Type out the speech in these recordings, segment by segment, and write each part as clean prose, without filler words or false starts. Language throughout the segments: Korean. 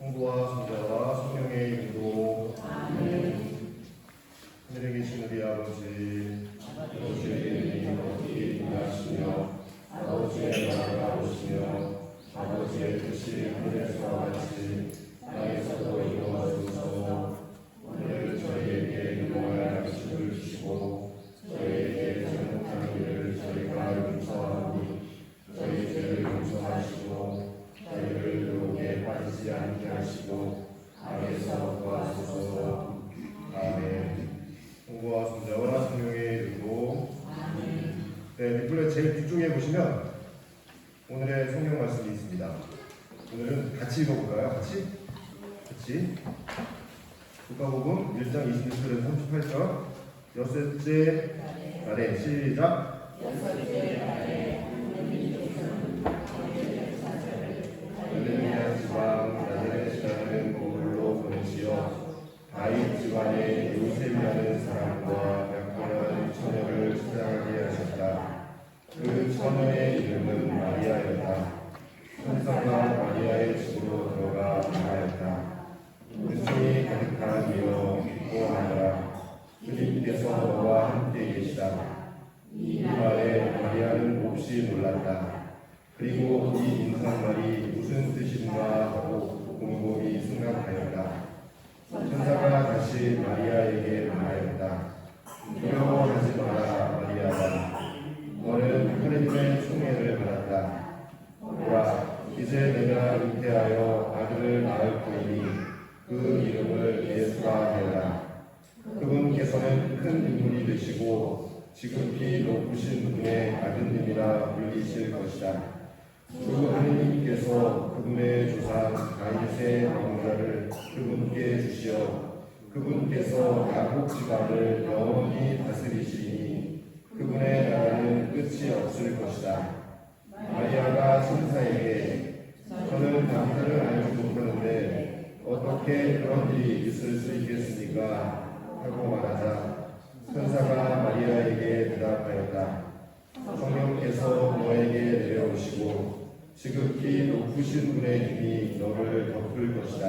성부와 성자와 성령의 이름으로 아멘. 하늘에 계신 우리 아버지, 아버지의 이름이 어디 있나시며 아버지의 나라가 오시며 아버지의 뜻이 하늘에서와 같이 땅에서도 이루어지소서. 오늘 저희에게 일용할 양식을 주시고 저희에게 잘못한 일을 저희가 용서하니 저희 죄를 용서하시고 저희를 유혹에 빠지지 않게 하시고 악에서 구하소서. 아멘. 성부와 성자와 성령의 이름으로 아멘. 네, 뒷불에 제일 뒤쪽에 보시면 오늘의 성경 말씀이 있습니다. 오늘은 같이 읽어볼까요? 같이 누가복음 1장 26절에서 38절. 여섯째 날에 시작. 여섯째 날에 갈릴리아 지방 나자렛이라는 고을로 보내시어 다윗 집안의 요셉이라는 사람과 약혼한 처녀를 찾아가게 하셨다. 그 처녀의 이름은 마리아였다. 천사가 마리아의 집으로 들어가 말하였다. 은총이 가득한 이여 기뻐하라. 주님께서 너와 함께 계시다. 이 말에 마리아는 몹시 놀랐다. 그리고 이 인사말이 무슨 뜻인가 하고 곰곰이 생각하였다. 천사가 다시 마리아에게 말하였다. 두려워하지 마라, 마리아다. 너는 하느님의 총애를 받았다. 보라, 이제 내가 잉태하여 아들을 낳을 터이니 그 이름을 예수라 하여라. 그분께서는 큰 인물이 되시고 지극히 높으신 분의 아드님이라 불리실 것이다. 주 하느님께서 그분의 조상 다윗의 왕좌를 그분께 주시어 그분께서 야곱 지방을 영원히 다스리시니 그분의 나라는 끝이 없을 것이다. 마리아가 천사에게 저는 남자를 알지 못하는데 어떻게 그런 일이 있을 수 있겠습니까? 하고 말하자 천사가 마리아에게 대답하였다. 성령께서 너에게 내려오시고 지극히 높으신 분의 힘이 너를 덮을 것이다.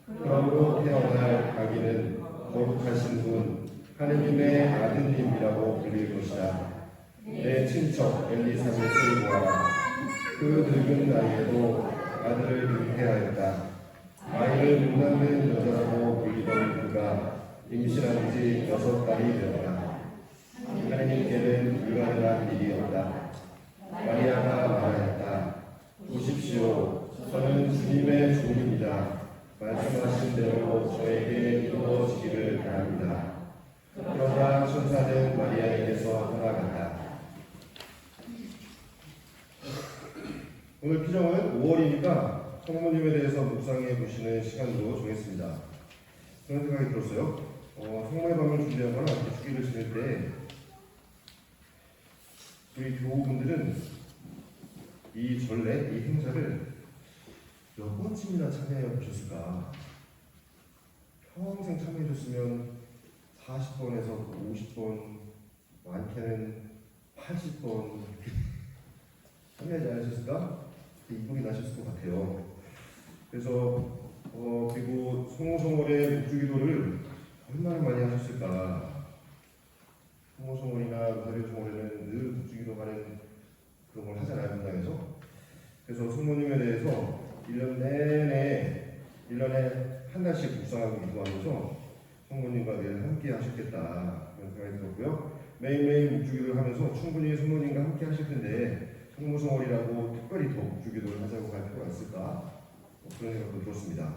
그러므로 태어날 아기는 거룩하신 분 하느님의 아드님이라고 불릴 것이다. 내 친척 엘리사벳을 보아라. 그 늙은 나이에도 아들을 잉태하였다. 아이를 못 낳는 여자라고 불리던 그가 임신한 지 6달이 되었다. 하느님께는 불가능한 일이었다. 마리아가 말하였다. 보십시오, 저는 주님의 종입니다. 말씀하신 대로 저에게 이루어지기를 바랍니다. 그러나 천사는 마리아에게서 떠나갔다. 오늘 피정은 5월이니까 성모님에 대해서 묵상해 보시는 시간으로 정했습니다. 그런 생각이 들었어요. 성모의 밤을 준비하거나 주기를 지낼 때 우리 교우분들은 이 전례, 이 행사를 몇 번쯤이나 참여해 보셨을까? 평생 참여해 줬으면 40번에서 50번, 많게는 80번 참여하지 않으셨을까? 이쁘게 나셨을 것 같아요. 그래서 그리고 성모성월의 묵주기도를 얼마나 많이 하셨을까? 성모성월이나 로사리오성월에는 늘 묵주기도하는 그런 걸 하잖아요, 분당에서. 그래서 성모님에 대해서 1년에 한 달씩 묵상하고 기도하면서 성모님과 늘 함께 하셨겠다 그런 생각이 들었고요. 매일매일 묵주기도를 하면서 충분히 성모님과 함께 하실 텐데 성모성월이라고 특별히 더 묵주기도를 하자고 할 필요가 있을까? 그런 생각도 들었습니다.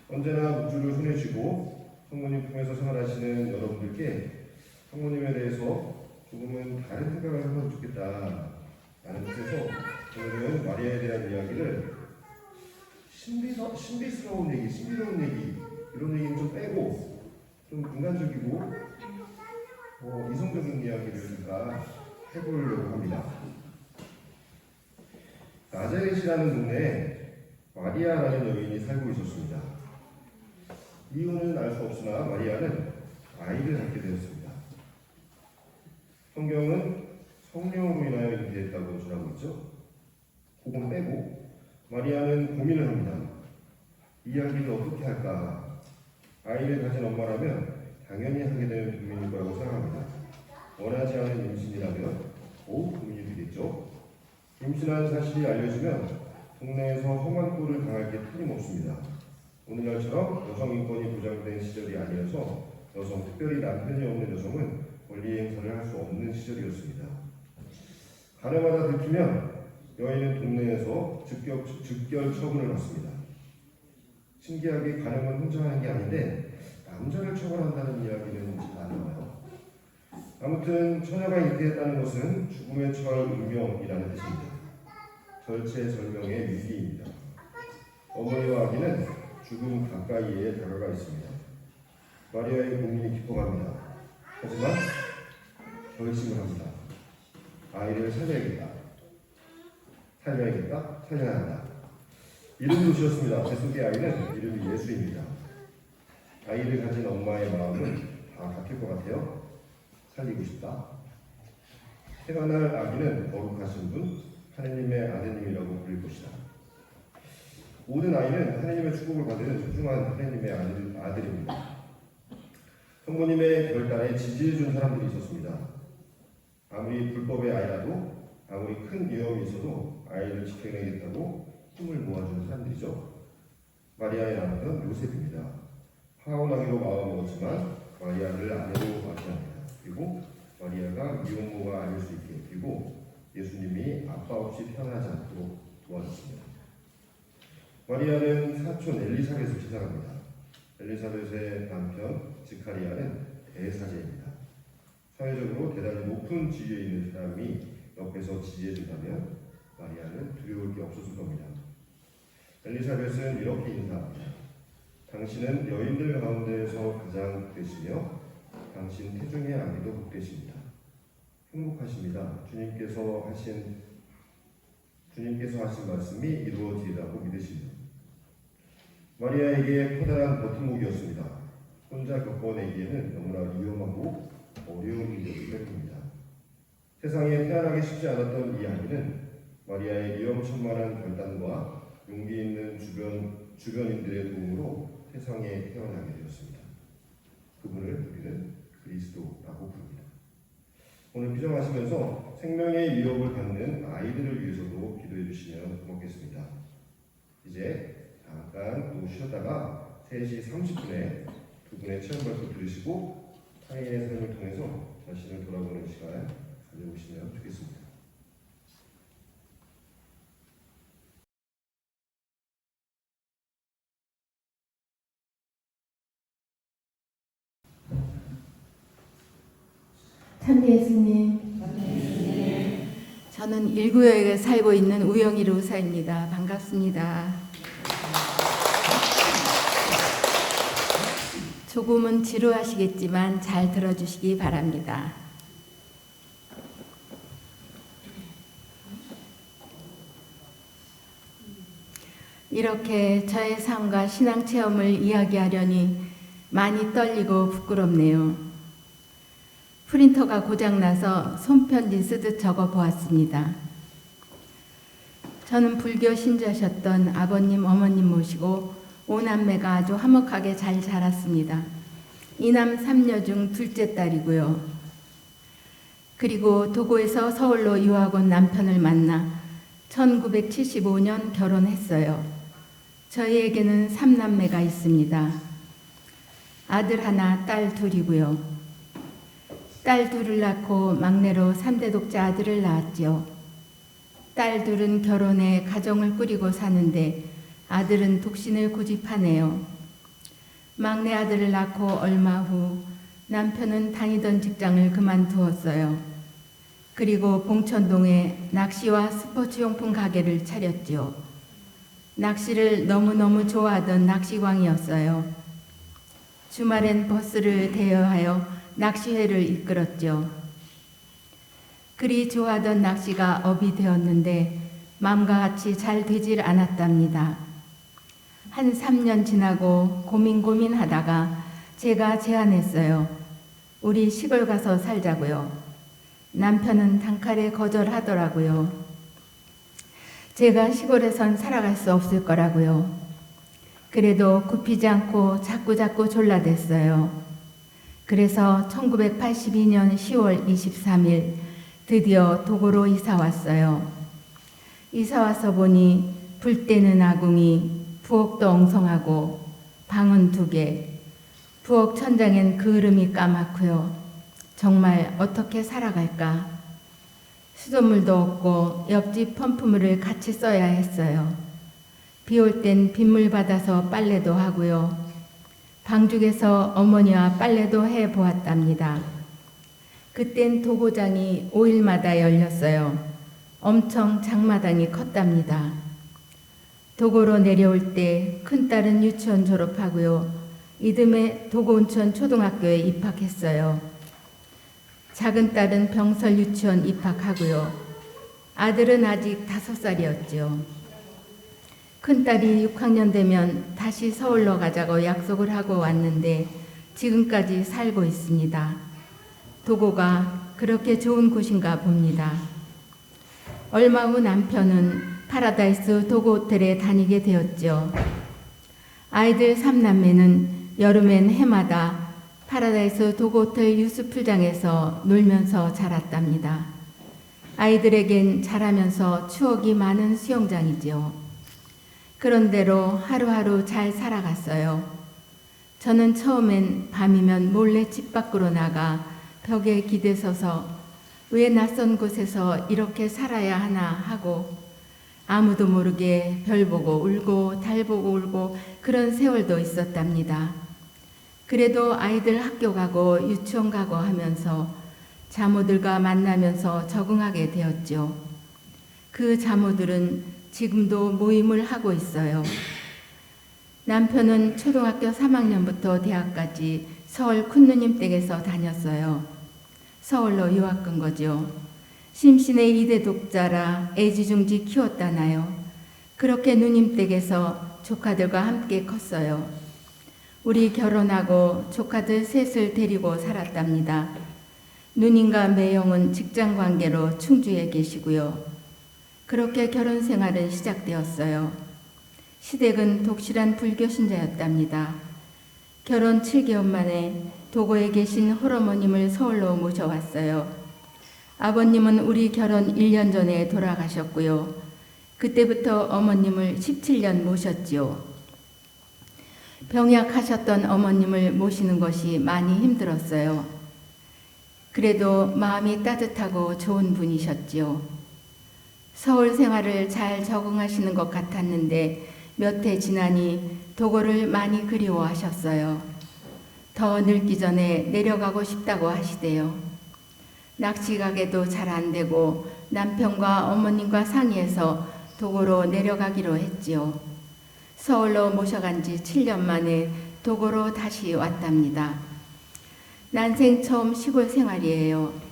언제나 묵주를 손에 쥐고 성모님 품에서 생활하시는 여러분들께 성모님에 대해서 조금은 다른 생각을 하면 좋겠다 라는 뜻에서 오늘은 마리아에 대한 이야기를 신비스러운 얘기, 신비로운 얘기 이런 얘기는 좀 빼고 좀 인간적이고 이성적인 이야기를 해보려고 합니다. 나자렛이라는 동네에 마리아라는 여인이 살고 있었습니다. 이유는 알 수 없으나 마리아는 아이를 낳게 되었습니다. 성경은 성령으로 인하여 잉태했다고 전하고 있죠. 그건 빼고 마리아는 고민을 합니다. 이야기를 어떻게 할까? 아이를 가진 엄마라면 당연히 하게 되는 고민일 거라고 생각합니다. 원하지 않은 임신이라면 더욱 고민이 되겠죠. 임신한 사실이 알려지면 동네에서 험한 꼴을 당할 게 틀림없습니다. 오늘날처럼 여성 인권이 보장된 시절이 아니어서 특별히 남편이 없는 여성은 권리 행사를 할 수 없는 시절이었습니다. 가늠하다 들키면 여인은 동네에서 즉결 처분을 받습니다. 신기하게 가늠은 혼자 하는 게 아닌데 남자를 처벌한다는 이야기는 잘 안 나와요. 아무튼 처녀가 잉태했다는 것은 죽음에 처할 운명이라는 뜻입니다. 절체절명의 위기입니다. 어머니와 아기는 죽음 가까이에 다가가 있습니다. 마리아의 고민이 깊어갑니다. 하지만 결심을 합니다. 아이를 살려야겠다. 살려야 한다. 이름도 지었습니다. 제 속의 아이는 이름이 예수입니다. 아이를 가진 엄마의 마음은 다 같을 것 같아요. 살리고 싶다. 태어날 아기는 거룩하신 분, 하느님의 아드님이라고 부를 것이다. 모든 아이는 하느님의 축복을 받은 소중한 하느님의 아들입니다. 성모님의 결단에 지지해준 사람들이 있었습니다. 아무리 불법의 아이라도 아무리 큰 위험이 있어도 아이를 지켜내겠다고 힘을 모아주는 사람들이죠. 마리아의 남편 요셉입니다. 파혼하기로 마음먹었지만 마리아를 아내로 맞이합니다. 그리고 마리아가 미혼모가 아닐 수 있게, 그리고 예수님이 아빠 없이 태어나지 않도록 도와줬습니다. 마리아는 사촌 엘리사벳을 찾아갑니다. 엘리사벳의 남편 지카리아는 대사제입니다. 사회적으로 대단히 높은 지위에 있는 사람이 옆에서 지지해준다면 마리아는 두려울 게 없었을 겁니다. 엘리사벳은 이렇게 인사합니다. 당신은 여인들 가운데에서 가장 복되시며 당신 태중의 아기도 복되십니다. 행복하십니다. 주님께서 하신 말씀이 이루어지리라고 믿으십니다. 마리아에게 커다란 버팀목이었습니다. 혼자 겪어내기에는 너무나 위험하고 어려운 일이었기 때문입니다. 세상에 태어나기 쉽지 않았던 이 아기는 마리아의 위험천만한 결단과 용기 있는 주변인들의 도움으로 세상에 태어나게 되었습니다. 그분을 우리는 그리스도라고 부릅니다. 오늘 비전하시면서 생명의 위협을 받는 아이들을 위해서도 기도해 주시면 고맙겠습니다. 이제 잠깐 또 쉬었다가 3시 30분에 두 분의 체험 발표 들으시고 타인의 삶을 통해서 자신을 돌아보는 시간 가져보시면 좋겠습니다. 참대 예수님. 저는 1구역에 살고 있는 우영희 로사입니다. 반갑습니다. 조금은 지루하시겠지만 잘 들어주시기 바랍니다. 이렇게 저의 삶과 신앙 체험을 이야기하려니 많이 떨리고 부끄럽네요. 프린터가 고장나서 손편지 쓰듯 적어 보았습니다. 저는 불교 신자셨던 아버님, 어머님 모시고 5남매가 아주 화목하게 잘 자랐습니다. 2남 3녀 중 둘째 딸이고요. 그리고 도고에서 서울로 유학 온 남편을 만나 1975년 결혼했어요. 저희에게는 3남매가 있습니다. 아들 하나, 딸 둘이고요. 딸 둘을 낳고 막내로 3대 독자 아들을 낳았죠. 딸 둘은 결혼해 가정을 꾸리고 사는데 아들은 독신을 고집하네요. 막내 아들을 낳고 얼마 후 남편은 다니던 직장을 그만두었어요. 그리고 봉천동에 낚시와 스포츠용품 가게를 차렸죠. 낚시를 너무너무 좋아하던 낚시광이었어요. 주말엔 버스를 대여하여 낚시회를 이끌었죠. 그리 좋아하던 낚시가 업이 되었는데 마음과 같이 잘 되질 않았답니다. 한 3년 지나고 고민하다가 제가 제안했어요. 우리 시골 가서 살자고요. 남편은 단칼에 거절하더라고요. 제가 시골에선 살아갈 수 없을 거라고요. 그래도 굽히지 않고 자꾸자꾸 졸라댔어요. 그래서 1982년 10월 23일 드디어 도고로 이사 왔어요. 이사 와서 보니 불 때는 아궁이, 부엌도 엉성하고 방은 2개, 부엌 천장엔 그을음이 까맣고요. 정말 어떻게 살아갈까? 수돗물도 없고 옆집 펌프물을 같이 써야 했어요. 비 올 땐 빗물 받아서 빨래도 하고요. 방죽에서 어머니와 빨래도 해 보았답니다. 그땐 도고장이 5일마다 열렸어요. 엄청 장마당이 컸답니다. 도고로 내려올 때 큰딸은 유치원 졸업하고요. 이듬해 도고운천 초등학교에 입학했어요. 작은 딸은 병설 유치원 입학하고요. 아들은 아직 5살이었죠. 큰딸이 6학년 되면 다시 서울로 가자고 약속을 하고 왔는데 지금까지 살고 있습니다. 도고가 그렇게 좋은 곳인가 봅니다. 얼마 후 남편은 파라다이스 도고 호텔에 다니게 되었죠. 아이들 3남매는 여름엔 해마다 파라다이스 도고 호텔 유스풀장에서 놀면서 자랐답니다. 아이들에겐 자라면서 추억이 많은 수영장이지요. 그런대로 하루하루 잘 살아갔어요. 저는 처음엔 밤이면 몰래 집 밖으로 나가 벽에 기대서서 왜 낯선 곳에서 이렇게 살아야 하나 하고 아무도 모르게 별 보고 울고 달 보고 울고 그런 세월도 있었답니다. 그래도 아이들 학교 가고 유치원 가고 하면서 자모들과 만나면서 적응하게 되었죠. 그 자모들은 지금도 모임을 하고 있어요. 남편은 초등학교 3학년부터 대학까지 서울 쿤누님 댁에서 다녔어요. 서울로 유학 간 거죠. 심신의 이대 독자라 애지중지 키웠다나요. 그렇게 누님 댁에서 조카들과 함께 컸어요. 우리 결혼하고 조카들 셋을 데리고 살았답니다. 누님과 매형은 직장 관계로 충주에 계시고요. 그렇게 결혼 생활은 시작되었어요. 시댁은 독실한 불교 신자였답니다. 결혼 7개월 만에 도고에 계신 홀어머님을 서울로 모셔왔어요. 아버님은 우리 결혼 1년 전에 돌아가셨고요. 그때부터 어머님을 17년 모셨지요. 병약하셨던 어머님을 모시는 것이 많이 힘들었어요. 그래도 마음이 따뜻하고 좋은 분이셨지요. 서울 생활을 잘 적응하시는 것 같았는데 몇 해 지나니 도고를 많이 그리워하셨어요. 더 늙기 전에 내려가고 싶다고 하시대요. 낚시 가게도 잘 안 되고 남편과 어머님과 상의해서 도고로 내려가기로 했지요. 서울로 모셔간 지 7년 만에 도고로 다시 왔답니다. 난생 처음 시골 생활이에요.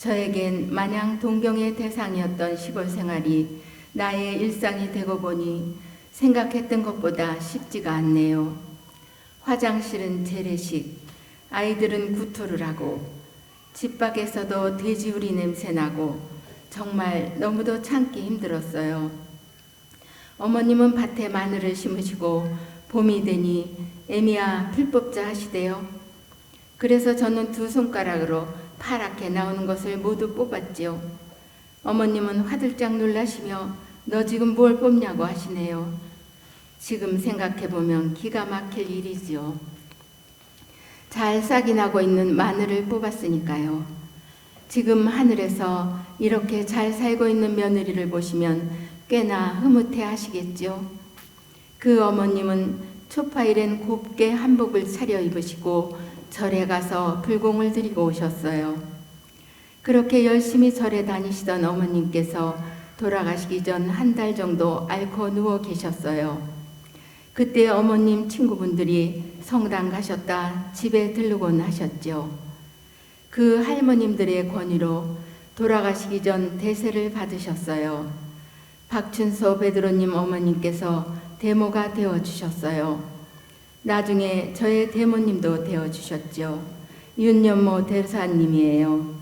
저에겐 마냥 동경의 대상이었던 시골 생활이 나의 일상이 되고 보니 생각했던 것보다 쉽지가 않네요. 화장실은 재래식, 아이들은 구토를 하고 집 밖에서도 돼지우리 냄새 나고 정말 너무도 참기 힘들었어요. 어머님은 밭에 마늘을 심으시고 봄이 되니 애미야 풀 뽑자 하시대요. 그래서 저는 2손가락으로 파랗게 나오는 것을 모두 뽑았지요. 어머님은 화들짝 놀라시며 너 지금 뭘 뽑냐고 하시네요. 지금 생각해보면 기가 막힐 일이지요. 잘 싹이 나고 있는 마늘을 뽑았으니까요. 지금 하늘에서 이렇게 잘 살고 있는 며느리를 보시면 꽤나 흐뭇해 하시겠죠. 그 어머님은 초파일엔 곱게 한복을 차려 입으시고 절에 가서 불공을 드리고 오셨어요. 그렇게 열심히 절에 다니시던 어머님께서 돌아가시기 전 1달 정도 앓고 누워 계셨어요. 그때 어머님 친구분들이 성당 가셨다 집에 들르곤 하셨죠. 그 할머님들의 권유로 돌아가시기 전 대세를 받으셨어요. 박춘소 베드로님 어머님께서 대모가 되어주셨어요. 나중에 저의 대모님도 되어주셨죠. 윤연모 대사님이에요.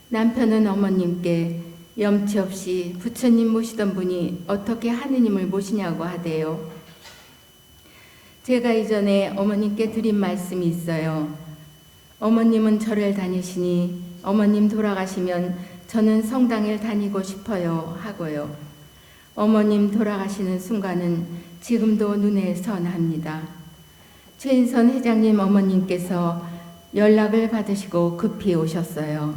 남편은 어머님께 염치 없이 부처님 모시던 분이 어떻게 하느님을 모시냐고 하대요. 제가 이전에 어머님께 드린 말씀이 있어요. 어머님은 절을 다니시니 어머님 돌아가시면 저는 성당을 다니고 싶어요 하고요. 어머님 돌아가시는 순간은 지금도 눈에 선합니다. 최인선 회장님 어머님께서 연락을 받으시고 급히 오셨어요.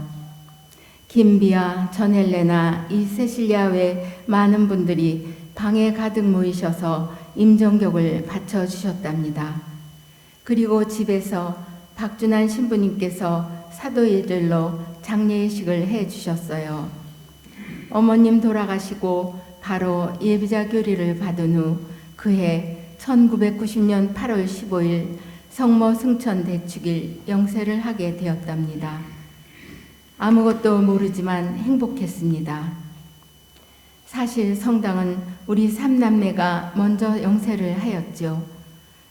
김비아, 전헬레나, 이세실리아 외 많은 분들이 방에 가득 모이셔서 임종격을 바쳐주셨답니다. 그리고 집에서 박준환 신부님께서 사도예절로 장례식을 해주셨어요. 어머님 돌아가시고 바로 예비자 교리를 받은 후 그해 1990년 8월 15일 성모 승천 대축일 영세를 하게 되었답니다. 아무것도 모르지만 행복했습니다. 사실 성당은 우리 삼남매가 먼저 영세를 하였죠.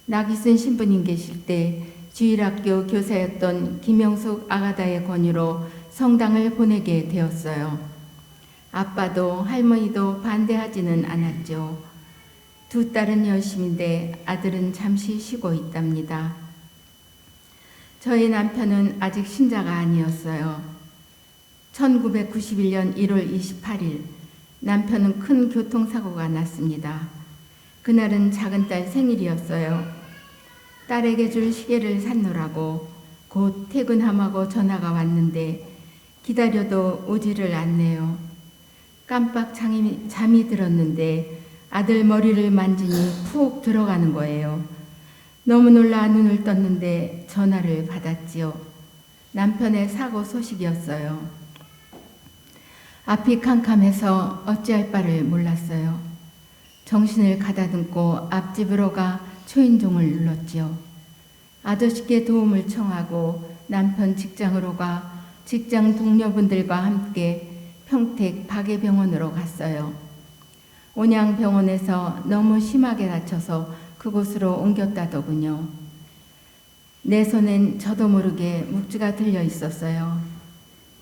나기순 신부님 계실 때 주일학교 교사였던 김영숙 아가다의 권유로 성당을 보내게 되었어요. 아빠도 할머니도 반대하지는 않았죠. 두 딸은 열심인데 아들은 잠시 쉬고 있답니다. 저희 남편은 아직 신자가 아니었어요. 1991년 1월 28일 남편은 큰 교통사고가 났습니다. 그날은 작은 딸 생일이었어요. 딸에게 줄 시계를 샀노라고 곧 퇴근하마고 전화가 왔는데 기다려도 오지를 않네요. 깜빡 잠이 들었는데 아들 머리를 만지니 푹 들어가는 거예요. 너무 놀라 눈을 떴는데 전화를 받았지요. 남편의 사고 소식이었어요. 앞이 캄캄해서 어찌할 바를 몰랐어요. 정신을 가다듬고 앞집으로 가 초인종을 눌렀지요. 아저씨께 도움을 청하고 남편 직장으로 가 직장 동료분들과 함께 평택 박예병원으로 갔어요. 온양병원에서 너무 심하게 다쳐서 그곳으로 옮겼다더군요. 내 손엔 저도 모르게 묵주가 들려 있었어요.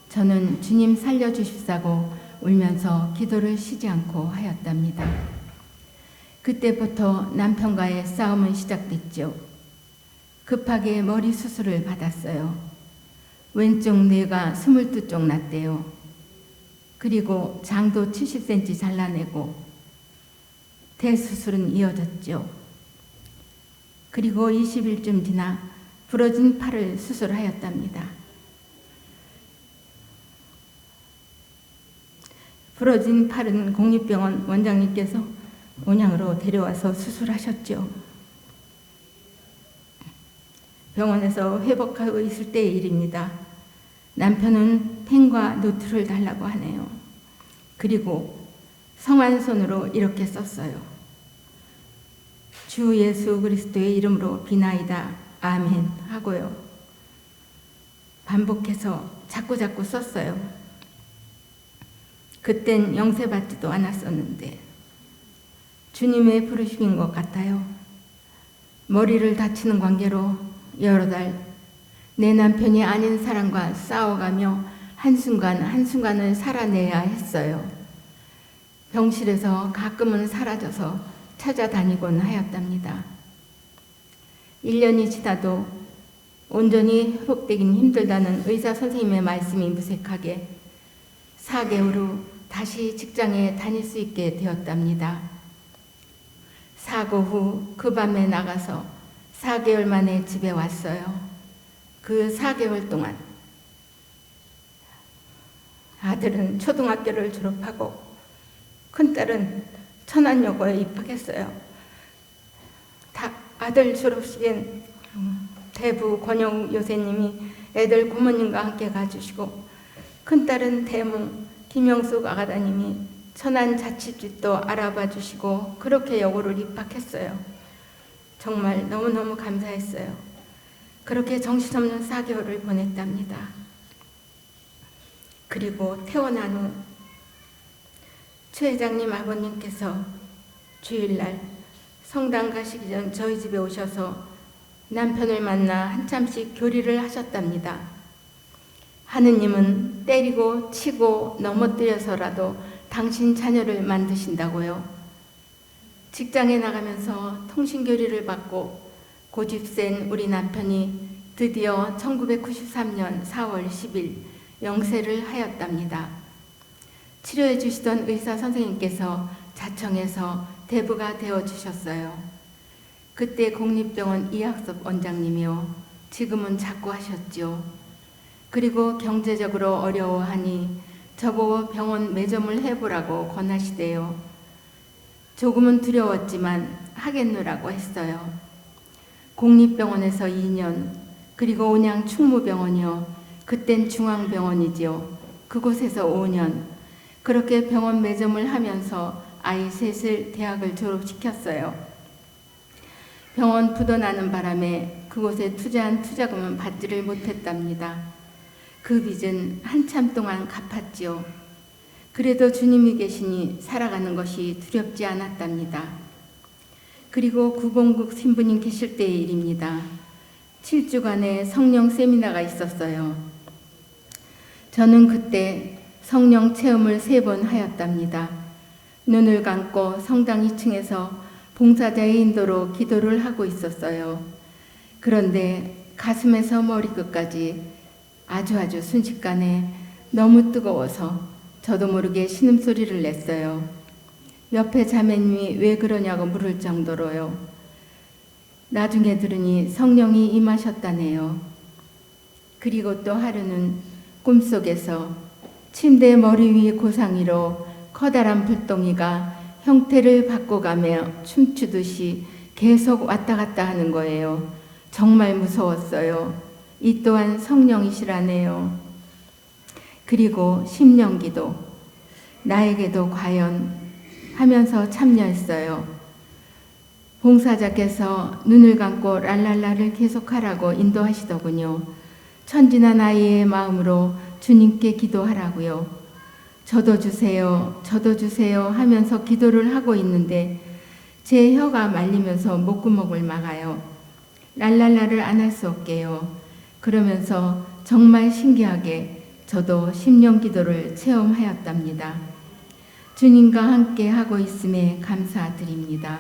저는 주님 살려주십사고 울면서 기도를 쉬지 않고 하였답니다. 그때부터 남편과의 싸움은 시작됐죠. 급하게 머리 수술을 받았어요. 왼쪽 뇌가 22쪽 났대요. 그리고 장도 70cm 잘라내고 대수술은 이어졌죠. 그리고 20일쯤 지나 부러진 팔을 수술하였답니다. 부러진 팔은 공립병원 원장님께서 온양으로 데려와서 수술하셨죠. 병원에서 회복하고 있을 때의 일입니다. 남편은 펜과 노트를 달라고 하네요. 그리고 성한 손으로 이렇게 썼어요. 주 예수 그리스도의 이름으로 비나이다. 아멘 하고요. 반복해서 자꾸자꾸 썼어요. 그땐 영세받지도 않았었는데 주님의 부르심인 것 같아요. 머리를 다치는 관계로 여러 달 내 남편이 아닌 사람과 싸워가며 한순간을 살아내야 했어요. 병실에서 가끔은 사라져서 찾아다니곤 하였답니다. 1년이 지나도 온전히 회복되긴 힘들다는 의사 선생님의 말씀이 무색하게 4개월 후 다시 직장에 다닐 수 있게 되었답니다. 사고 후 그 밤에 나가서 4개월 만에 집에 왔어요. 그 4개월 동안 아들은 초등학교를 졸업하고 큰딸은 천안여고에 입학했어요. 아들 졸업식엔 대부 권영 요새님이 애들 부모님과 함께 가주시고 큰딸은 대문 김영숙 아가다님이 천안 자취집도 알아봐 주시고 그렇게 여고를 입학했어요. 정말 너무너무 감사했어요. 그렇게 정신없는 4개월을 보냈답니다. 그리고 태어난 후 최 회장님 아버님께서 주일날 성당 가시기 전 저희 집에 오셔서 남편을 만나 한참씩 교리를 하셨답니다. 하느님은 때리고 치고 넘어뜨려서라도 당신 자녀를 만드신다고요. 직장에 나가면서 통신교리를 받고 고집센 우리 남편이 드디어 1993년 4월 10일 영세를 하였답니다. 치료해 주시던 의사 선생님께서 자청해서 대부가 되어 주셨어요. 그때 공립병원 이학섭 원장님이요. 지금은 자꾸 하셨죠. 그리고 경제적으로 어려워하니 저보고 병원 매점을 해보라고 권하시대요. 조금은 두려웠지만 하겠노라고 했어요. 공립병원에서 2년, 그리고 온양 충무병원이요. 그땐 중앙병원이지요. 그곳에서 5년. 그렇게 병원 매점을 하면서 아이 셋을 대학을 졸업시켰어요. 병원 부도 나는 바람에 그곳에 투자한 투자금은 받지를 못했답니다. 그 빚은 한참 동안 갚았지요. 그래도 주님이 계시니 살아가는 것이 두렵지 않았답니다. 그리고 구봉국 신부님 계실 때의 일입니다. 7주간의 성령 세미나가 있었어요. 저는 그때 성령 체험을 3번 하였답니다. 눈을 감고 성당 2층에서 봉사자의 인도로 기도를 하고 있었어요. 그런데 가슴에서 머리끝까지 아주 순식간에 너무 뜨거워서 저도 모르게 신음소리를 냈어요. 옆에 자매님이 왜 그러냐고 물을 정도로요. 나중에 들으니 성령이 임하셨다네요. 그리고 또 하루는 꿈속에서 침대 머리 위 고상 위로 커다란 불덩이가 형태를 바꿔가며 춤추듯이 계속 왔다 갔다 하는 거예요. 정말 무서웠어요. 이 또한 성령이시라네요. 그리고 심령기도 나에게도 과연 하면서 참여했어요. 봉사자께서 눈을 감고 랄랄라를 계속하라고 인도하시더군요. 천진한 아이의 마음으로 주님께 기도하라고요. 저도 주세요, 저도 주세요 하면서 기도를 하고 있는데 제 혀가 말리면서 목구멍을 막아요. 랄랄라를 안 할 수 없게요. 그러면서 정말 신기하게 저도 심령 기도를 체험하였답니다. 주님과 함께 하고 있음에 감사드립니다.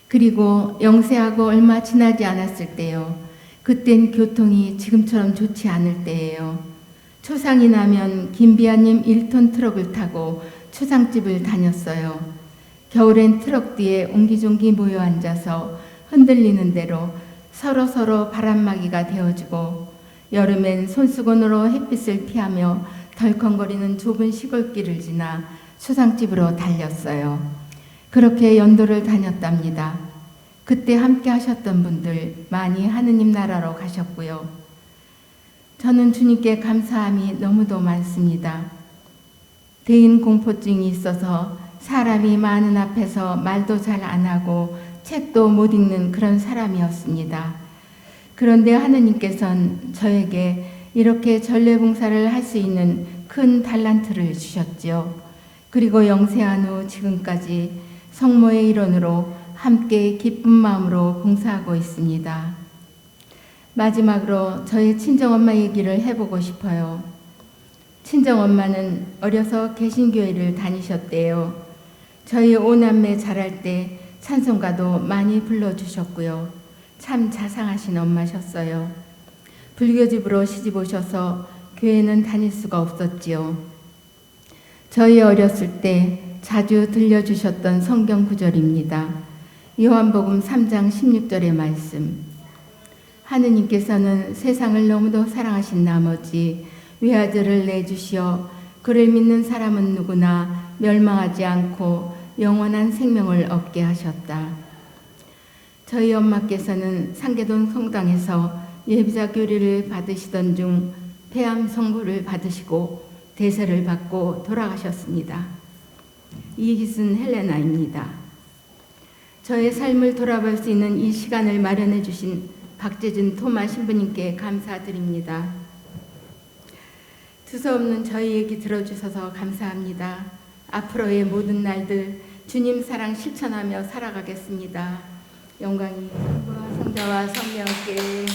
그리고 영세하고 얼마 지나지 않았을 때요. 그땐 교통이 지금처럼 좋지 않을 때예요. 초상이 나면 김비아님 1톤 트럭을 타고 초상집을 다녔어요. 겨울엔 트럭 뒤에 옹기종기 모여 앉아서 흔들리는 대로 서로 바람막이가 되어주고 여름엔 손수건으로 햇빛을 피하며 덜컹거리는 좁은 시골길을 지나 초상집으로 달렸어요. 그렇게 연도를 다녔답니다. 그때 함께 하셨던 분들 많이 하느님 나라로 가셨고요. 저는 주님께 감사함이 너무도 많습니다. 대인 공포증이 있어서 사람이 많은 앞에서 말도 잘 안 하고 책도 못 읽는 그런 사람이었습니다. 그런데 하느님께서는 저에게 이렇게 전례봉사를 할 수 있는 큰 달란트를 주셨지요. 그리고 영세한 후 지금까지 성모의 일원으로 함께 기쁜 마음으로 봉사하고 있습니다. 마지막으로 저의 친정엄마 얘기를 해보고 싶어요. 친정엄마는 어려서 개신교회를 다니셨대요. 저희 5남매 자랄 때 찬송가도 많이 불러주셨고요. 참 자상하신 엄마셨어요. 불교집으로 시집 오셔서 교회는 다닐 수가 없었지요. 저희 어렸을 때 자주 들려주셨던 성경 구절입니다. 요한복음 3장 16절의 말씀. 하느님께서는 세상을 너무도 사랑하신 나머지 외아들을 내주시어 그를 믿는 사람은 누구나 멸망하지 않고 영원한 생명을 얻게 하셨다. 저희 엄마께서는 상계동 성당에서 예비자 교리를 받으시던 중 폐암 선고를 받으시고 대세를 받고 돌아가셨습니다. 이희순 헬레나입니다. 저의 삶을 돌아볼 수 있는 이 시간을 마련해 주신 박재준 토마 신부님께 감사드립니다. 두서없는 저희 얘기 들어주셔서 감사합니다. 앞으로의 모든 날들 주님 사랑 실천하며 살아가겠습니다. 영광이 성부와 성자와 성령께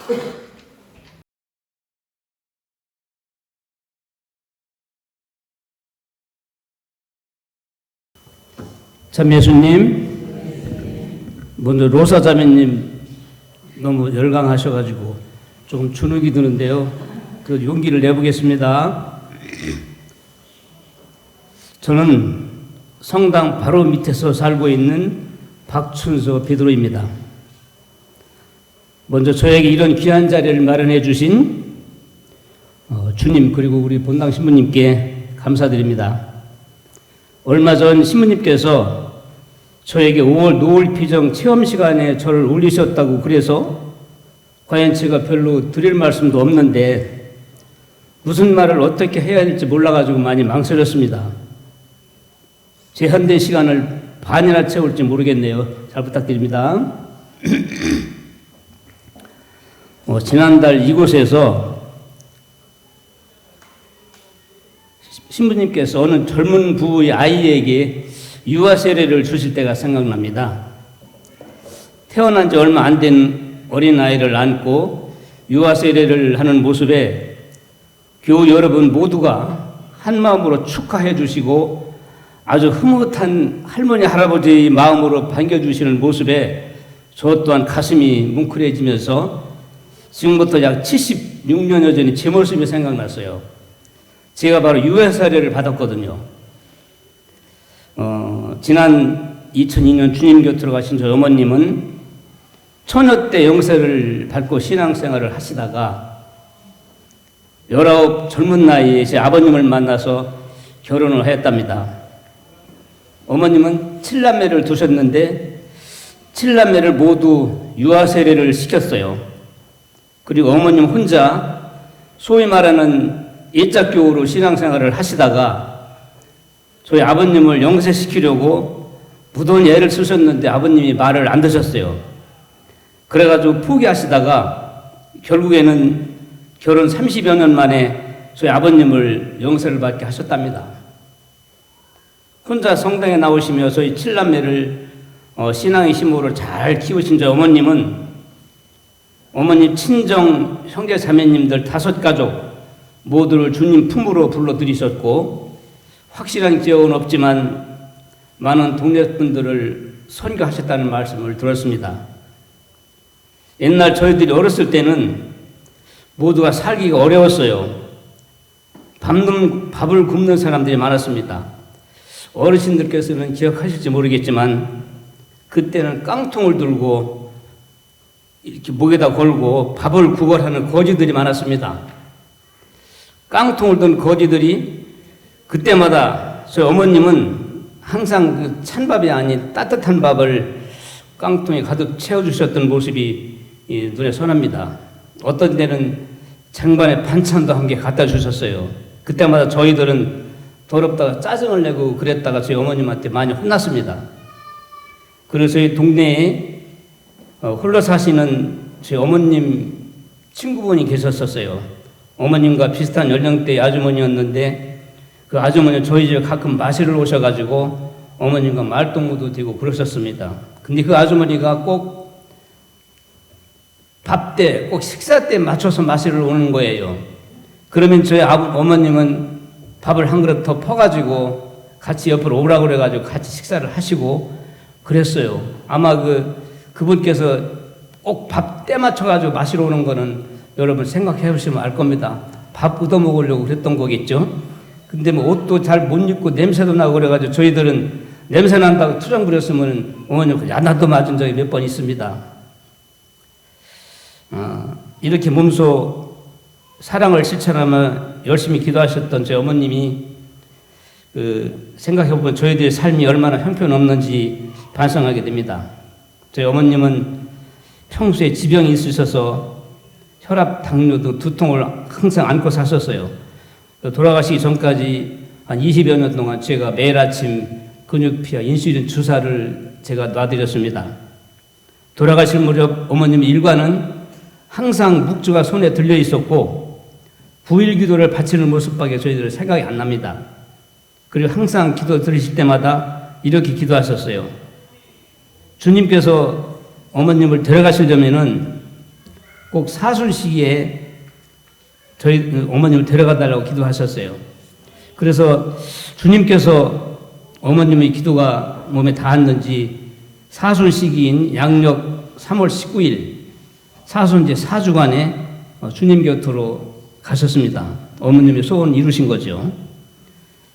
아멘. 참 예수님, 먼저 로사 자매님 너무 열광하셔가지고 조금 주눅이 드는데요. 그 용기를 내보겠습니다. 저는 성당 바로 밑에서 살고 있는 박춘서 베드로입니다. 먼저 저에게 이런 귀한 자리를 마련해 주신 주님 그리고 우리 본당 신부님께 감사드립니다. 얼마 전 신부님께서 저에게 5월 노을 피정 체험 시간에 저를 올리셨다고 그래서 과연 제가 별로 드릴 말씀도 없는데 무슨 말을 어떻게 해야 될지 몰라가지고 많이 망설였습니다. 제한된 시간을 반이나 채울지 모르겠네요. 잘 부탁드립니다. 지난달 이곳에서 신부님께서 어느 젊은 부부의 아이에게 유아 세례를 주실 때가 생각납니다. 태어난 지 얼마 안 된 어린아이를 안고 유아 세례를 하는 모습에 교우 여러분 모두가 한마음으로 축하해 주시고 아주 흐뭇한 할머니 할아버지의 마음으로 반겨주시는 모습에 저 또한 가슴이 뭉클해지면서 지금부터 약 76년여 전에 제 모습이 생각났어요. 제가 바로 유아 세례를 받았거든요. 지난 2002년 주님 곁으로 가신 저희 어머님은 처녀 때 영세를 받고 신앙생활을 하시다가 19 젊은 나이에 제 아버님을 만나서 결혼을 했답니다. 어머님은 7남매를 두셨는데 7남매를 모두 유아 세례를 시켰어요. 그리고 어머님 혼자 소위 말하는 예자교우로 신앙생활을 하시다가 저희 아버님을 영세시키려고 무더운 애를 쓰셨는데 아버님이 말을 안 듣셨어요. 그래가지고 포기하시다가 결국에는 결혼 30여 년 만에 저희 아버님을 영세를 받게 하셨답니다. 혼자 성당에 나오시며 저희 7남매를 신앙의 힘으로 잘 키우신 저희 어머님은 어머님 친정 형제 자매님들 5가족 모두를 주님 품으로 불러들이셨고 확실한 기억은 없지만 많은 동네 분들을 선교하셨다는 말씀을 들었습니다. 옛날 저희들이 어렸을 때는 모두가 살기가 어려웠어요. 밥을 굶는 사람들이 많았습니다. 어르신들께서는 기억하실지 모르겠지만 그때는 깡통을 들고 이렇게 목에다 걸고 밥을 구걸하는 거지들이 많았습니다. 깡통을 든 거지들이 그때마다 저희 어머님은 항상 그 찬밥이 아닌 따뜻한 밥을 깡통에 가득 채워주셨던 모습이 눈에 선합니다. 어떤 때는 쟁반에 반찬도 함께 갖다 주셨어요. 그때마다 저희들은 더럽다가 짜증을 내고 그랬다가 저희 어머님한테 많이 혼났습니다. 그래서 저희 동네에 홀로 사시는 저희 어머님 친구분이 계셨었어요. 어머님과 비슷한 연령대의 아주머니였는데 그 아주머니 저희 집에 가끔 마시러 오셔가지고 어머님과 말동무도 되고 그러셨습니다. 근데 그 아주머니가 꼭 밥 때, 꼭 식사 때 맞춰서 마시러 오는 거예요. 그러면 저희 어머님은 밥을 한 그릇 더 퍼가지고 같이 옆으로 오라고 그래가지고 같이 식사를 하시고 그랬어요. 아마 그분께서 꼭 밥 때 맞춰가지고 마시러 오는 거는 여러분 생각해 보시면 알 겁니다. 밥 얻어 먹으려고 그랬던 거겠죠. 근데 뭐 옷도 잘 못 입고 냄새도 나고 그래가지고 저희들은 냄새 난다고 투정 부렸으면 어머님 야단도 맞은 적이 몇 번 있습니다. 이렇게 몸소 사랑을 실천하며 열심히 기도하셨던 제 어머님이 생각해보면 저희들의 삶이 얼마나 형편없는지 반성하게 됩니다. 저희 어머님은 평소에 지병이 있으셔서 혈압, 당뇨 등 두통을 항상 안고 사셨어요. 돌아가시기 전까지 한 20여 년 동안 제가 매일 아침 근육피와 인슐린 주사를 제가 놔드렸습니다. 돌아가실 무렵 어머님의 일과는 항상 묵주가 손에 들려 있었고 부일 기도를 바치는 모습밖에 저희들은 생각이 안 납니다. 그리고 항상 기도 들으실 때마다 이렇게 기도하셨어요. 주님께서 어머님을 데려가시려면은 꼭 사술 시기에 저희 어머님을 데려가 달라고 기도하셨어요. 그래서 주님께서 어머님의 기도가 몸에 닿았는지 사순 시기인 양력 3월 19일 사순제 4주간에 주님 곁으로 가셨습니다. 어머님이 소원 이루신 거죠.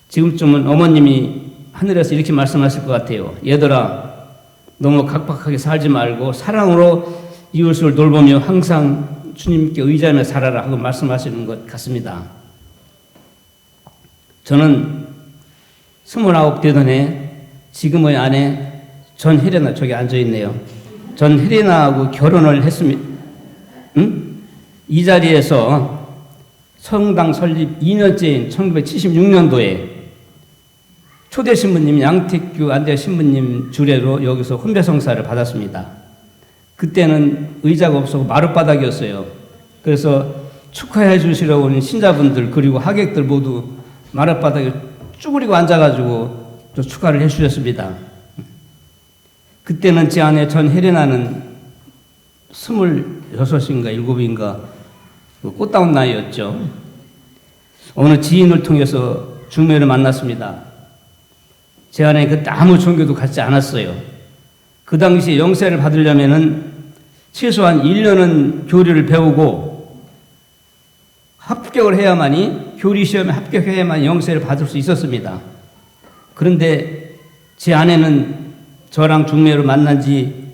지금쯤은 어머님이 하늘에서 이렇게 말씀하실 것 같아요. 얘들아, 너무 각박하게 살지 말고 사랑으로 이웃을 돌보며 항상 주님께 의지하며 살아라 하고 말씀하시는 것 같습니다. 저는 29 되던 해 지금의 아내 전혜련아, 저기 앉아있네요. 전혜련아하고 결혼을 했습니다. 이 자리에서 성당 설립 2년째인 1976년도에 초대 신부님 양택규 안대 신부님 주례로 여기서 혼배성사를 받았습니다. 그때는 의자가 없어서 마룻바닥이었어요. 그래서 축하해 주시러 온 신자분들 그리고 하객들 모두 마룻바닥에 쭈그리고 앉아가지고 또 축하를 해주셨습니다. 그때는 제 아내 전혜련아는 26인가 7인가 꽃다운 나이였죠. 어느 지인을 통해서 중매를 만났습니다. 제 아내 그때 아무 종교도 갖지 않았어요. 그 당시 영세를 받으려면은 최소한 1년은 교리를 배우고 합격을 해야만이, 교리 시험에 합격해야만 영세를 받을 수 있었습니다. 그런데 제 아내는 저랑 중매로 만난 지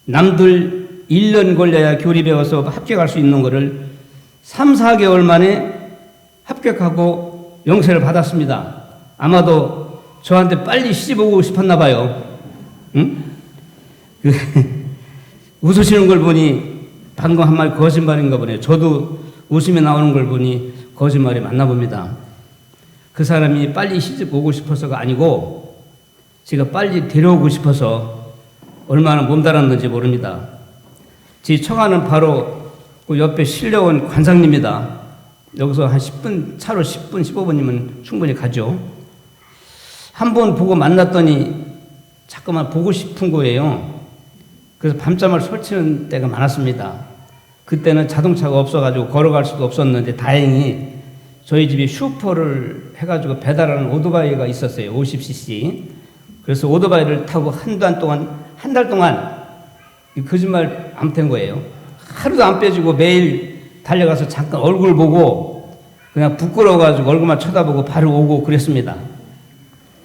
남들 1년 걸려야 교리 배워서 합격할 수 있는 거를 3, 4개월 만에 합격하고 영세를 받았습니다. 아마도 저한테 빨리 시집 오고 싶었나 봐요. 응? 웃으시는 걸 보니 방금 한 말 거짓말인가 보네요. 저도 웃음이 나오는 걸 보니 거짓말이 맞나 봅니다. 그 사람이 빨리 시집 오고 싶어서가 아니고 제가 빨리 데려오고 싶어서 얼마나 몸달았는지 모릅니다. 제 처가는 바로 그 옆에 실려온 관상입니다. 여기서 한 10분, 차로 10분, 15분이면 충분히 가죠. 한 번 보고 만났더니 자꾸만 보고 싶은 거예요. 그래서 밤잠을 설치는 때가 많았습니다. 그때는 자동차가 없어가지고 걸어갈 수도 없었는데 다행히 저희 집에 슈퍼를 해가지고 배달하는 오토바이가 있었어요. 50cc. 그래서 오토바이를 타고 한 달 동안 거짓말 안 뺀 거예요. 하루도 안 빼주고 매일 달려가서 잠깐 얼굴 보고 그냥 부끄러워가지고 얼굴만 쳐다보고 바로 오고 그랬습니다.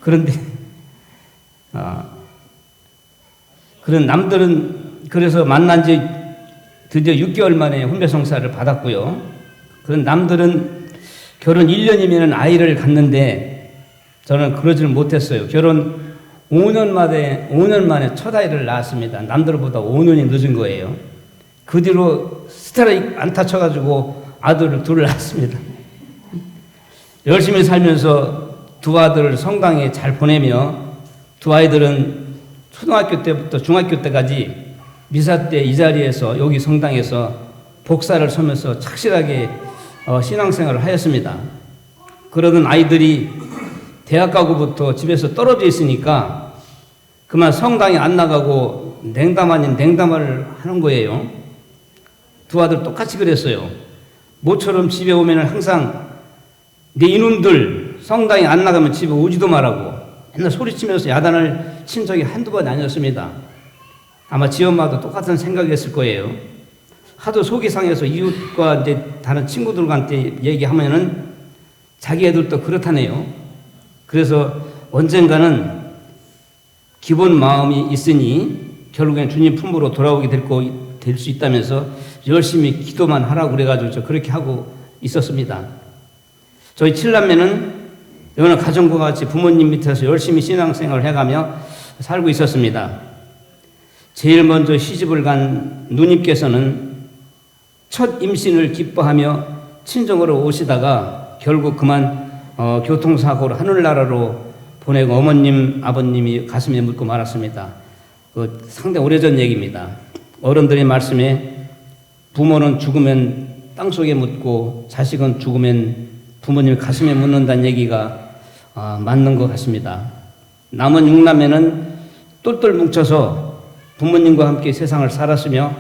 그런데 그런 남들은 그래서 만난 지 드디어 6개월 만에 혼배성사를 받았고요. 그런 남들은 결혼 1년이면 아이를 갖는데 저는 그러지는 못했어요. 결혼 5년 만에 첫 아이를 낳았습니다. 남들보다 5년이 늦은 거예요. 그 뒤로 스트라이크 안 타쳐가지고 아들을 둘을 낳았습니다. 열심히 살면서 두 아들을 성당에 잘 보내며 두 아이들은 초등학교 때부터 중학교 때까지 미사 때 이 자리에서 여기 성당에서 복사를 서면서 착실하게 신앙생활을 하였습니다. 그러던 아이들이 대학 가고부터 집에서 떨어져 있으니까 그만 성당에 안 나가고 냉담 아닌 냉담을 하는 거예요. 두 아들 똑같이 그랬어요. 모처럼 집에 오면 항상 내 이놈들 성당에 안 나가면 집에 오지도 말라고 맨날 소리치면서 야단을 친 적이 한두 번이 아니었습니다. 아마 지 엄마도 똑같은 생각이었을 거예요. 하도 속이 상해서 이웃과 이제 다른 친구들한테 얘기하면은 자기 애들도 그렇다네요. 그래서 언젠가는 기본 마음이 있으니 결국엔 주님 품으로 돌아오게 될 수 있다면서 열심히 기도만 하라고 그래가지고 저 그렇게 하고 있었습니다. 저희 칠남매는 여느 가정과 같이 부모님 밑에서 열심히 신앙생활을 해가며 살고 있었습니다. 제일 먼저 시집을 간 누님께서는 첫 임신을 기뻐하며 친정으로 오시다가 결국 그만 교통사고로 하늘나라로 보내고 어머님, 아버님이 가슴에 묻고 말았습니다. 상당히 오래전 얘기입니다. 어른들의 말씀에 부모는 죽으면 땅속에 묻고 자식은 죽으면 부모님 가슴에 묻는다는 얘기가 맞는 것 같습니다. 남은 6남매는 똘똘 뭉쳐서 부모님과 함께 세상을 살았으며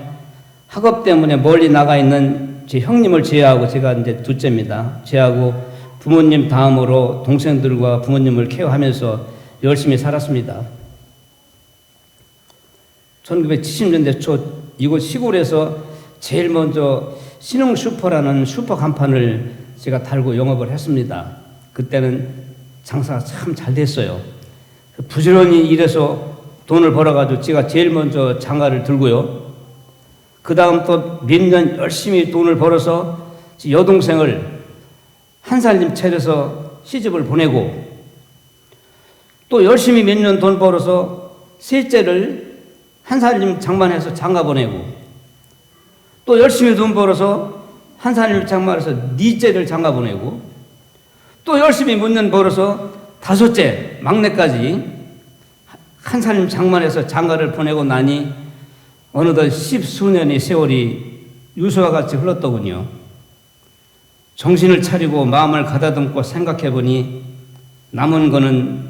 학업 때문에 멀리 나가 있는 제 형님을 제외하고 제가 이제 둘째입니다. 제하고 부모님 다음으로 동생들과 부모님을 케어하면서 열심히 살았습니다. 1970년대 초 이곳 시골에서 제일 먼저 신흥 슈퍼라는 슈퍼 간판을 제가 달고 영업을 했습니다. 그때는 장사가 참 잘 됐어요. 부지런히 일해서 돈을 벌어가지고 제가 제일 먼저 장가를 들고요. 그 다음 또 몇 년 열심히 돈을 벌어서 여동생을 한 살림 차려서 시집을 보내고, 또 열심히 몇 년 돈 벌어서 셋째를 한 살림 장만해서 장가 보내고, 또 열심히 돈 벌어서 한 살림 장만해서 넷째를 장가 보내고, 또 열심히 몇 년 벌어서 다섯째 막내까지 한 살림 장만해서 장가를 보내고 나니 어느덧 10수년의 세월이 유수와 같이 흘렀더군요. 정신을 차리고 마음을 가다듬고 생각해 보니 남은 거는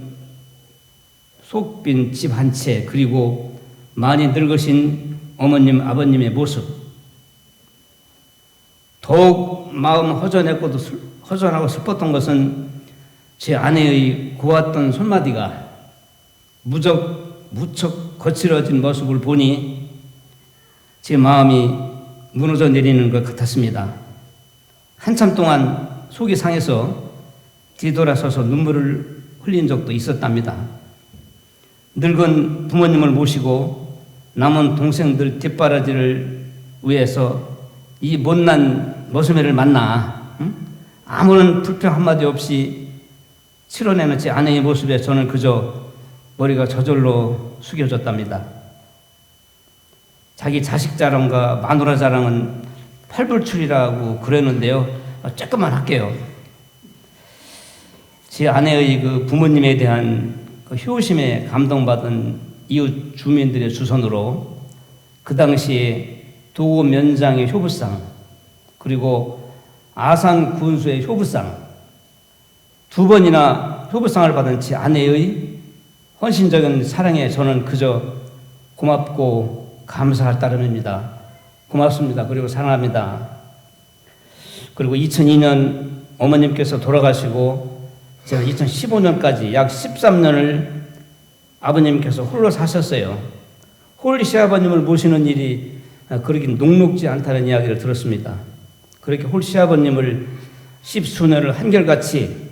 속 빈 집 한 채, 그리고 많이 늙으신 어머님 아버님의 모습. 더욱 마음 허전하고 슬펐던 것은 제 아내의 고왔던 손마디가 무척 거칠어진 모습을 보니 제 마음이 무너져 내리는 것 같았습니다. 한참 동안 속이 상해서 뒤돌아서서 눈물을 흘린 적도 있었답니다. 늙은 부모님을 모시고 남은 동생들 뒷바라지를 위해서 이 못난 머슴애를 만나 아무런 불평 한마디 없이 치러내는 제 아내의 모습에 저는 그저 머리가 저절로 숙여졌답니다. 자기 자식 자랑과 마누라 자랑은 팔불출이라고 그랬는데요. 조금만 할게요. 제 아내의 그 부모님에 대한 그 효심에 감동받은 이웃 주민들의 주선으로 그 당시에 도고 면장의 효부상, 그리고 아산 군수의 효부상, 두 번이나 효부상을 받은 제 아내의 헌신적인 사랑에 저는 그저 고맙고 감사할 따름입니다. 고맙습니다. 그리고 사랑합니다. 그리고 2002년 어머님께서 돌아가시고 제가 2015년까지 약 13년을 아버님께서 홀로 사셨어요. 홀리 시아버님을 모시는 일이 그렇게 녹록지 않다는 이야기를 들었습니다. 그렇게 홀 시아버님을 10수년을 한결같이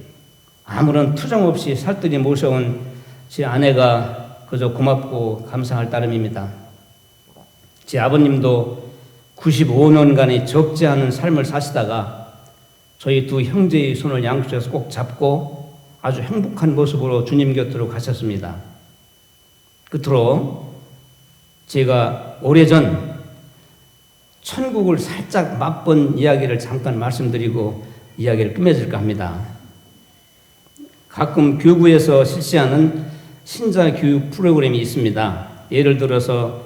아무런 투정 없이 살뜰히 모셔온 제 아내가 그저 고맙고 감사할 따름입니다. 제 아버님도 95년간의 적지 않은 삶을 사시다가 저희 두 형제의 손을 양쪽에서 꼭 잡고 아주 행복한 모습으로 주님 곁으로 가셨습니다. 끝으로 제가 오래전 천국을 살짝 맛본 이야기를 잠깐 말씀드리고 이야기를 끝맺을까 합니다. 가끔 교구에서 실시하는 신자 교육 프로그램이 있습니다. 예를 들어서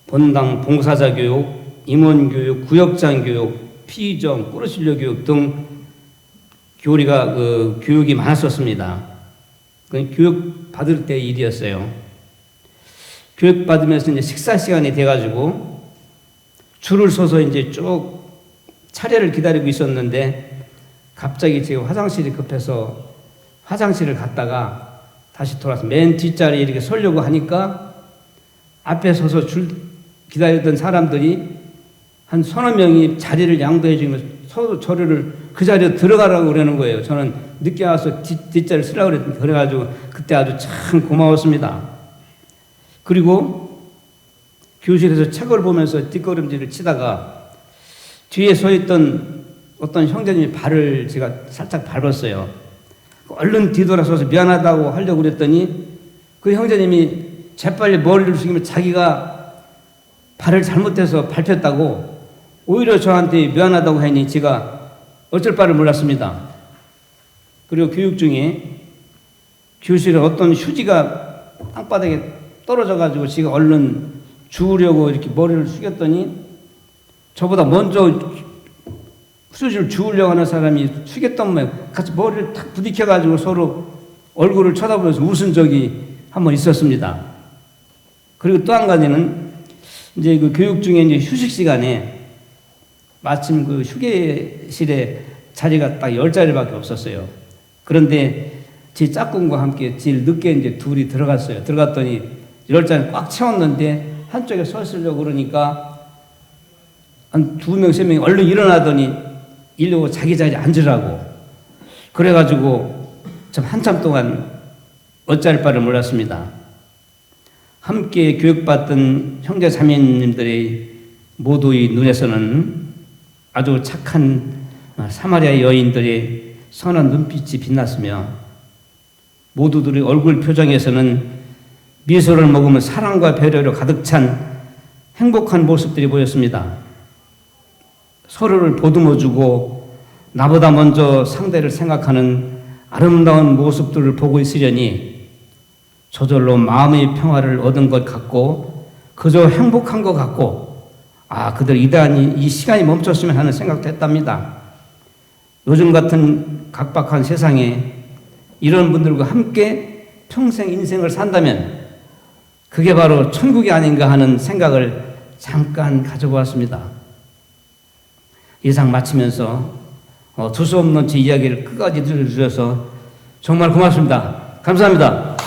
본당 봉사자 교육, 임원 교육, 구역장 교육, 피의정, 꾸르실려 교육 등 교육이 많았었습니다. 그건 교육 받을 때 일이었어요. 교육 받으면서 이제 식사 시간이 돼가지고 줄을 서서 이제 쭉 차례를 기다리고 있었는데 갑자기 제가 화장실이 급해서 화장실을 갔다가 다시 돌아서 맨 뒷자리에 이렇게 서려고 하니까 앞에 서서 줄 기다리던 사람들이 한 서너 명이 자리를 양보해 주면서 서로 저를 그 자리에 들어가라고 그러는 거예요. 저는 늦게 와서 뒷자리를 쓰라고 그래가지고 그때 아주 참 고마웠습니다. 그리고 교실에서 책을 보면서 뒷걸음질을 치다가 뒤에 서 있던 어떤 형제님이 발을 제가 살짝 밟았어요. 얼른 뒤돌아서서 미안하다고 하려고 그랬더니 그 형제님이 재빨리 머리를 숙이면 자기가 발을 잘못해서 밟혔다고 오히려 저한테 미안하다고 하니 제가 어쩔 바를 몰랐습니다. 그리고 교육 중에 교실에 어떤 휴지가 땅바닥에 떨어져가지고 제가 얼른 주우려고 이렇게 머리를 숙였더니 저보다 먼저 휴지를 주우려고 하는 사람이 숙였던 모양 같이 머리를 탁 부딪혀가지고 서로 얼굴을 쳐다보면서 웃은 적이 한 번 있었습니다. 그리고 또 한 가지는 이제 그 교육 중에 이제 휴식 시간에 마침 그 휴게실에 자리가 딱 10자리밖에 없었어요. 그런데 제 짝꿍과 함께 제일 늦게 이제 둘이 들어갔어요. 들어갔더니 10자리 꽉 채웠는데 한쪽에 서 있으려고 그러니까 한 2명, 3명이 얼른 일어나더니 이러고 자기 자리에 앉으라고. 그래가지고 참 한참 동안 어찌할 바를 몰랐습니다. 함께 교육받던 형제 자매님들의 모두의 눈에서는 아주 착한 사마리아 여인들의 선한 눈빛이 빛났으며 모두들의 얼굴 표정에서는 미소를 머금은 사랑과 배려로 가득 찬 행복한 모습들이 보였습니다. 서로를 보듬어주고 나보다 먼저 상대를 생각하는 아름다운 모습들을 보고 있으려니 저절로 마음의 평화를 얻은 것 같고 그저 행복한 것 같고 그들 이단이 이 시간이 멈췄으면 하는 생각도 했답니다. 요즘 같은 각박한 세상에 이런 분들과 함께 평생 인생을 산다면 그게 바로 천국이 아닌가 하는 생각을 잠깐 가져보았습니다. 예상 마치면서 두서없는 제 이야기를 끝까지 들려주셔서 정말 고맙습니다. 감사합니다.